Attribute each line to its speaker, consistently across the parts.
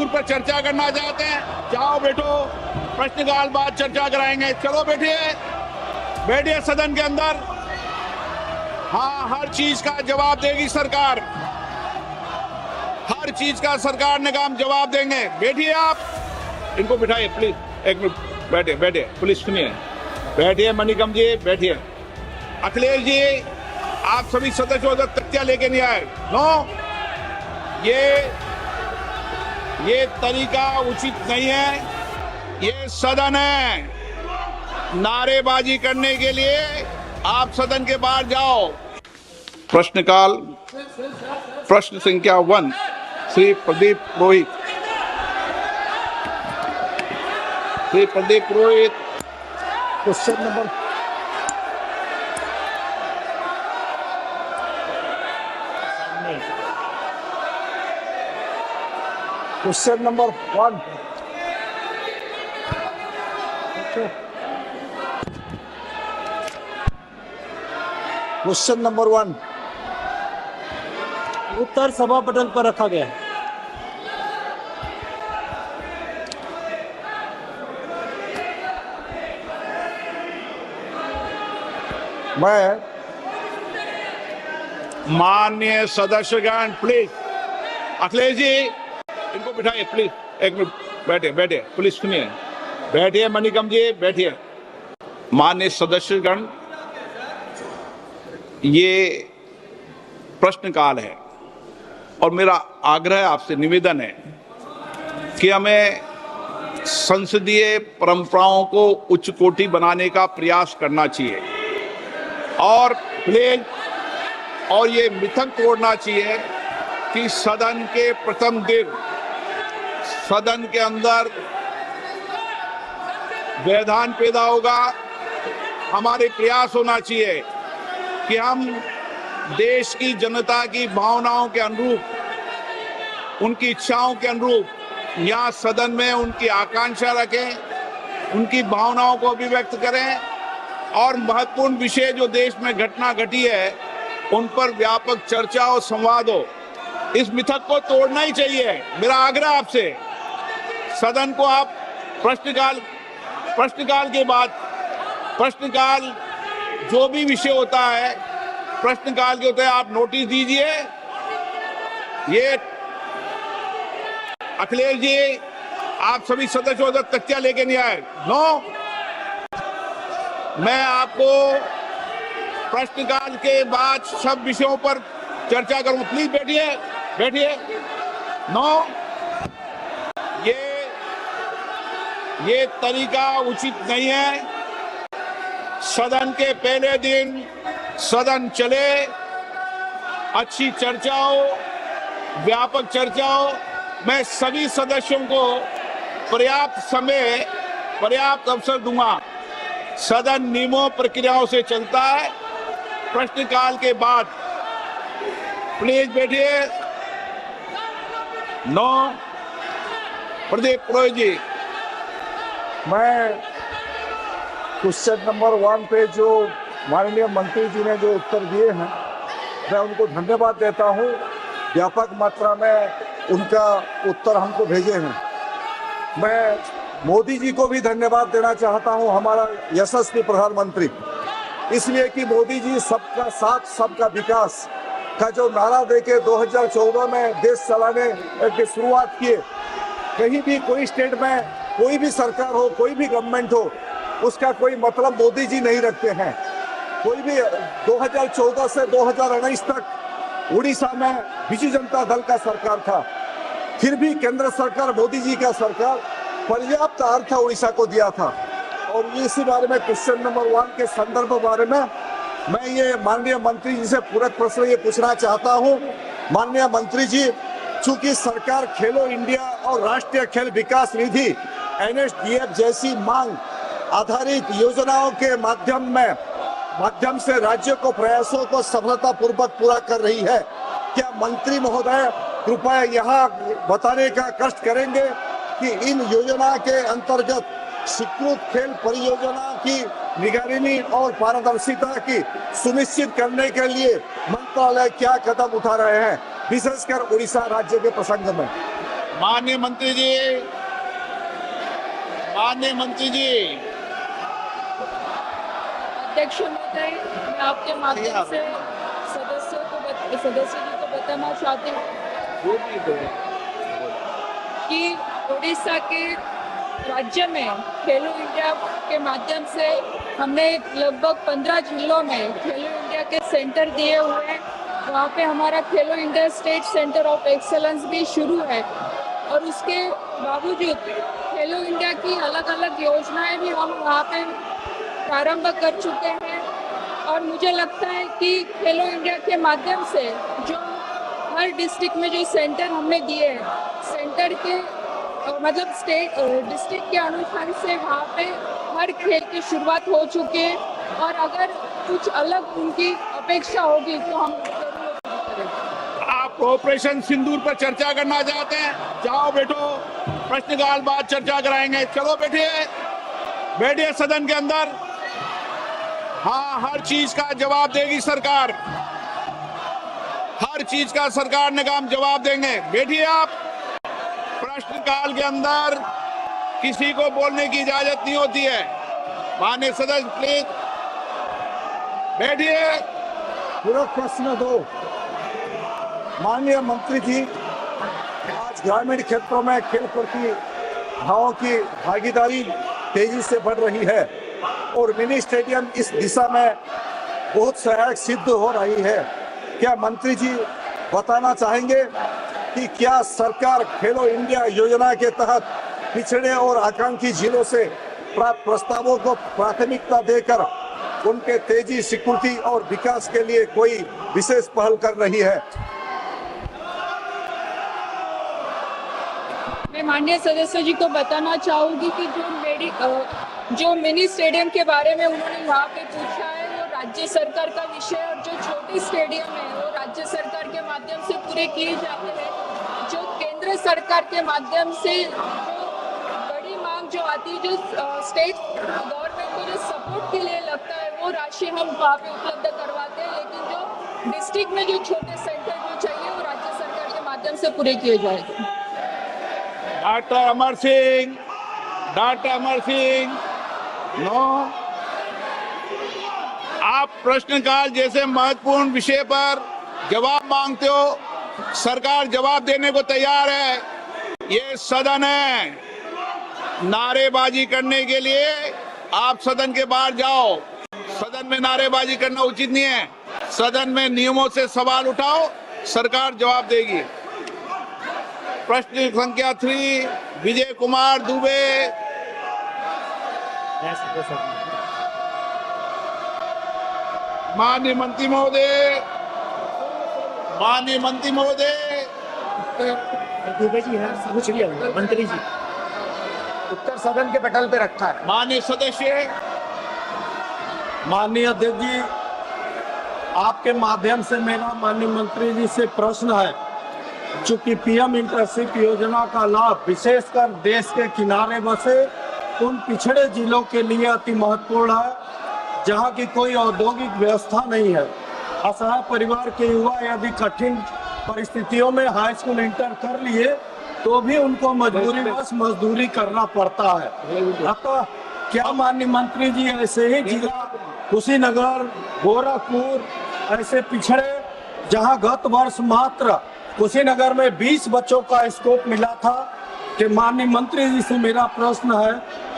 Speaker 1: मंजूर पर चर्चा करना चाहते हैं? जाओ बैठो, प्रश्नकाल बाद चर्चा कराएंगे। चलो बैठिए, बैठिए सदन के अंदर। हाँ, हर चीज का जवाब देगी सरकार, हर चीज का सरकार ने काम जवाब देंगे। बैठिए आप, इनको बिठाइए प्लीज, एक मिनट बैठिए, बैठिए प्लीज, सुनिए, बैठिए मणिकम जी, बैठिए। अखिलेश जी, आप सभी सदस्यों तक तख्तियां लेके नहीं आए। नो, ये तरीका उचित नहीं है। ये सदन है, नारेबाजी करने के लिए आप सदन के बाहर जाओ। प्रश्नकाल, प्रश्न संख्या 1, Shri Pradeep Purohit. Shri Pradeep Purohit,
Speaker 2: question number question number 1। Question number 1
Speaker 3: उत्तर सभा पटल पर रखा गया है।
Speaker 2: मैं
Speaker 1: माननीय सदस्यगण प्लीज, अखिलेश जी इनको बिठाइए प्लीज, एक मिनट बैठिए, बैठिए प्लीज, सुनिए, बैठिए मणिकम जी, बैठिए। माननीय सदस्यगण, ये प्रश्नकाल है और मेरा आग्रह आपसे निवेदन है कि हमें संसदीय परंपराओं को उच्च कोटि बनाने का प्रयास करना चाहिए और प्लीज, और ये मिथक तोड़ना चाहिए कि सदन के प्रथम दिन सदन के अंदर व्यवधान पैदा होगा। हमारे प्रयास होना चाहिए कि हम देश की जनता की भावनाओं के अनुरूप, उनकी इच्छाओं के अनुरूप यहाँ सदन में उनकी आकांक्षा रखें, उनकी भावनाओं को अभिव्यक्त करें और महत्वपूर्ण विषय जो देश में घटना घटी है उन पर व्यापक चर्चा और संवाद हो। इस मिथक को तोड़ना ही चाहिए। मेरा आग्रह आपसे, सदन को आप प्रश्नकाल के बाद, प्रश्नकाल जो भी विषय होता है प्रश्नकाल के होते हैं, आप नोटिस दीजिए। ये अखिलेश जी, आप सभी सदस्यों तक तख्तियां लेके नहीं आए। नो, मैं आपको प्रश्नकाल के बाद सब विषयों पर चर्चा करूंगा। प्लीज बैठिए, बैठिए। नो, ये तरीका उचित नहीं है। सदन के पहले दिन सदन चले, अच्छी चर्चा हो, व्यापक चर्चा हो। मैं सभी सदस्यों को पर्याप्त समय, पर्याप्त अवसर दूंगा। सदन नियमों प्रक्रियाओं से चलता है। प्रश्नकाल के बाद प्लीज बैठिए। नो, प्रदीप पुरोहित जी।
Speaker 2: मैं क्वेश्चन नंबर 1 पे जो माननीय मंत्री जी ने जो उत्तर दिए हैं, मैं उनको धन्यवाद देता हूं। व्यापक मात्रा में उनका उत्तर हमको भेजे हैं। मैं मोदी जी को भी धन्यवाद देना चाहता हूं, हमारा यशस्वी प्रधानमंत्री, इसलिए कि मोदी जी सबका साथ सबका विकास का जो नारा देके 2014 में देश चलाने की शुरुआत किए। कहीं भी कोई स्टेट में कोई भी सरकार हो, कोई भी गवर्नमेंट हो, उसका कोई मतलब मोदी जी नहीं रखते हैं। कोई भी 2014 से 2019 तक उड़ीसा में बीजू जनता दल का सरकार था, फिर भी केंद्र सरकार, मोदी जी का सरकार पर्याप्त अर्थ उड़ीसा को दिया था। और इसी बारे में क्वेश्चन नंबर 1 के संदर्भ बारे में मैं ये माननीय मंत्री जी से पूरक प्रश्न ये पूछना चाहता हूँ। माननीय मंत्री जी, चूंकि सरकार खेलो इंडिया और राष्ट्रीय खेल विकास निधि NSDF जैसी मांग आधारित योजनाओं के माध्यम से राज्यों को प्रयासों को सफलतापूर्वक पूरा कर रही है, क्या मंत्री महोदय कृपया यहाँ बताने का कष्ट करेंगे कि इन योजना के अंतर्गत स्वीकृत खेल परियोजना की निगरानी और पारदर्शिता की सुनिश्चित करने के लिए मंत्रालय क्या कदम उठा रहे हैं, विशेषकर उड़ीसा राज्य के प्रसंग में?
Speaker 1: माननीय मंत्री जी, माननीय मंत्री जी,
Speaker 4: अध्यक्ष महोदय, मैं आपके माध्यम से सदस्य जी को बताना चाहती हूँ कि उड़ीसा के राज्य में खेलो इंडिया के माध्यम से हमने लगभग 15 जिलों में खेलो इंडिया के सेंटर दिए हुए हैं। वहाँ पे हमारा खेलो India state centre of excellence भी शुरू है और उसके बावजूद खेलो इंडिया की अलग अलग योजनाएं भी हम वहाँ पे प्रारंभ कर चुके हैं। और मुझे लगता है कि खेलो इंडिया के माध्यम से जो हर डिस्ट्रिक्ट में जो सेंटर हमने दिए हैं, सेंटर के मतलब स्टेट डिस्ट्रिक्ट के अनुसार से वहाँ पे हर खेल की शुरुआत हो चुकी है और अगर कुछ अलग उनकी अपेक्षा होगी तो हम जरूर करेंगे।
Speaker 1: आप ऑपरेशन सिंदूर पर चर्चा करना चाहते हैं? जाओ बैठो, प्रश्नकाल बाद चर्चा कराएंगे। चलो बैठिए, बैठिए सदन के अंदर। हाँ, हर चीज का जवाब देगी सरकार, हर चीज का सरकार ने काम जवाब देंगे। बैठिए आप। प्रश्नकाल के अंदर किसी को बोलने की इजाजत नहीं होती है। माननीय सदस्य प्लीज बैठिए।
Speaker 2: पूरा प्रश्न दो। माननीय मंत्री जी, आज ग्रामीण क्षेत्रों में खेल प्रतिभाओं की भागीदारी तेजी से बढ़ रही है और मिनी स्टेडियम इस दिशा में बहुत सहायक सिद्ध हो रही है। क्या मंत्री जी बताना चाहेंगे कि क्या सरकार खेलो इंडिया योजना के तहत पिछड़े और आकांक्षी जिलों से प्राप्त प्रस्तावों को प्राथमिकता देकर उनके तेजी, स्वीकृति और विकास के लिए कोई विशेष पहल कर रही है?
Speaker 4: मैं माननीय सदस्य जी को बताना चाहूंगी कि जो मिनी स्टेडियम के बारे में उन्होंने यहाँ पे पूछा है वो राज्य सरकार का विषय है और जो छोटे स्टेडियम है वो राज्य सरकार के माध्यम से पूरे किए जाते हैं। जो केंद्र सरकार के माध्यम से जो बड़ी मांग जो आती है, जो स्टेट गवर्नमेंट को जो सपोर्ट के लिए लगता है वो राशि हम वहाँ पे उपलब्ध करवाते हैं, लेकिन जो डिस्ट्रिक्ट में जो छोटे सेंटर जो चाहिए वो राज्य सरकार के माध्यम से पूरे किए जाएंगे।
Speaker 1: Doctor Amar Singh, doctor Amar Singh, no. आप प्रश्नकाल जैसे महत्वपूर्ण विषय पर जवाब मांगते हो, सरकार जवाब देने को तैयार है। ये सदन है, नारेबाजी करने के लिए आप सदन के बाहर जाओ। सदन में नारेबाजी करना उचित नहीं है। सदन में नियमों से सवाल उठाओ, सरकार जवाब देगी। प्रश्न संख्या 3, विजय कुमार दुबे। माननीय मंत्री महोदय, माननीय मंत्री महोदय,
Speaker 3: दुबे जी है, पूछ लिया मंत्री जी।
Speaker 5: उत्तर सदन के पटल पे रखा है।
Speaker 1: माननीय सदस्य।
Speaker 3: माननीय अध्यक्ष जी, आपके माध्यम से मेरा माननीय मंत्री जी से प्रश्न है, चूंकि पीएम इंटर्नशिप योजना का लाभ विशेषकर देश के किनारे बसे उन पिछड़े जिलों के लिए अति महत्वपूर्ण है जहां की कोई औद्योगिक व्यवस्था नहीं है। असहाय परिवार के युवा यदि कठिन परिस्थितियों में हाई स्कूल इंटर कर लिए तो भी उनको मजबूरीवश मजदूरी करना पड़ता है। अतः क्या माननीय मंत्री जी ऐसे ही जिला कुशीनगर, गोरखपुर ऐसे पिछड़े जहां गत वर्ष मात्र कुशीनगर में 20 बच्चों का स्कोप मिला था, कि माननीय मंत्री जी से मेरा प्रश्न है,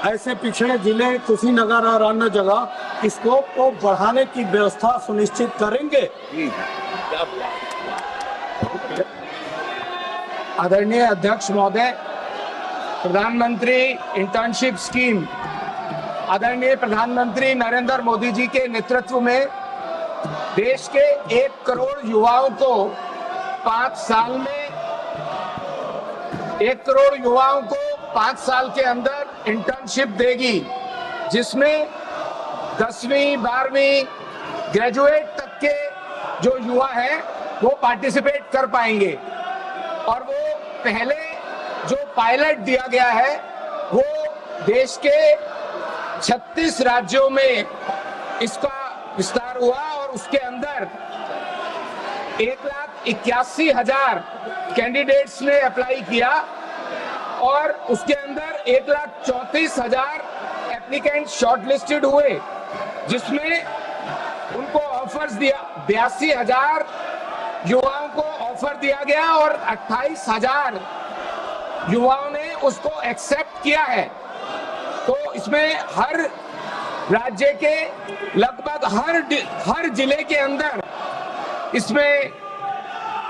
Speaker 3: ऐसे पिछड़े जिले कुशीनगर और अन्य जगह स्कोप को बढ़ाने की व्यवस्था सुनिश्चित करेंगे?
Speaker 5: आदरणीय अध्यक्ष महोदय, प्रधानमंत्री इंटर्नशिप स्कीम आदरणीय प्रधानमंत्री नरेंद्र मोदी जी के नेतृत्व में देश के 1 करोड़ युवाओं को 5 साल में 1 करोड़ युवाओं को 5 साल के अंदर इंटर्नशिप देगी, जिसमें 10वीं 12वीं ग्रेजुएट तक के जो युवा हैं वो पार्टिसिपेट कर पाएंगे। और वो पहले जो पायलट दिया गया है वो देश के 36 राज्यों में इसका विस्तार हुआ और उसके अंदर 1,81,000 कैंडिडेट्स ने अप्लाई किया और उसके अंदर 1,34,000 एप्लीकेंट शॉर्टलिस्टेड हुए, जिसमें उनको ऑफर्स दिया, 82,000 युवाओं को ऑफर दिया गया और 28,000 युवाओं ने उसको एक्सेप्ट किया है। तो इसमें हर राज्य के लगभग हर जिले के अंदर इसमें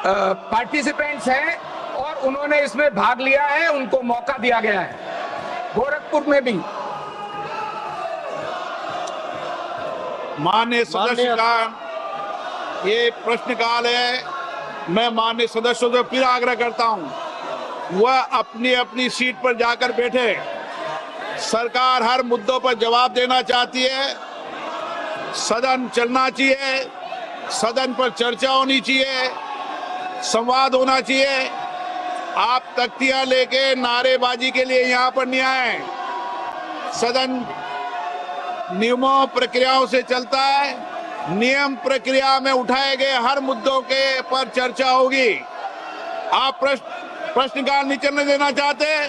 Speaker 5: पार्टिसिपेंट्स हैं और उन्होंने इसमें भाग लिया है, उनको मौका दिया गया है। गोरखपुर में भी
Speaker 1: माननीय सदस्य का ये प्रश्नकाल है। मैं माननीय सदस्यों से फिर आग्रह करता हूं, वह अपनी अपनी सीट पर जाकर बैठे। सरकार हर मुद्दों पर जवाब देना चाहती है, सदन चलना चाहिए, सदन पर चर्चा होनी चाहिए, संवाद होना चाहिए। आप तख्तियां लेके नारेबाजी के लिए यहाँ पर नहीं आए। सदन नियमों प्रक्रियाओं से चलता है। नियम प्रक्रिया में उठाए गए हर मुद्दों के पर चर्चा होगी। आप प्रश्नकाल नहीं चलने देना चाहते?